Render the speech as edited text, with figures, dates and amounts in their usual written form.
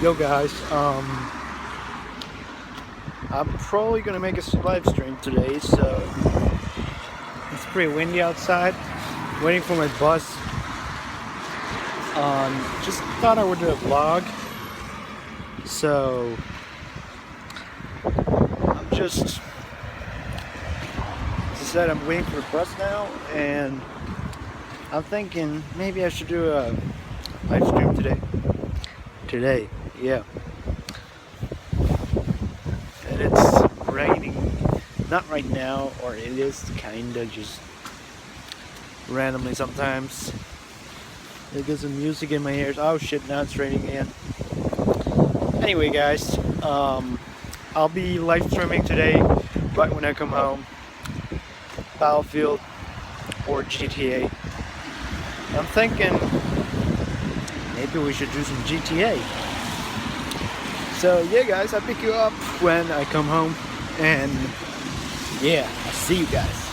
Yo guys, I'm probably gonna make a live stream today, so it's pretty windy outside. Waiting for my bus. Just thought I would do a vlog. So I'm just, as I said, I'm waiting for the bus now, and I'm thinking maybe I should do a live stream today, yeah. And it's raining, not right now, or it is kinda just randomly sometimes. I get some music in my ears. Oh shit, now it's raining again. Anyway guys, I'll be live streaming today right when I come home. Battlefield or GTA. I'm thinking maybe we should do some GTA. So yeah guys, I'll pick you up when I come home, and yeah, I'll see you guys.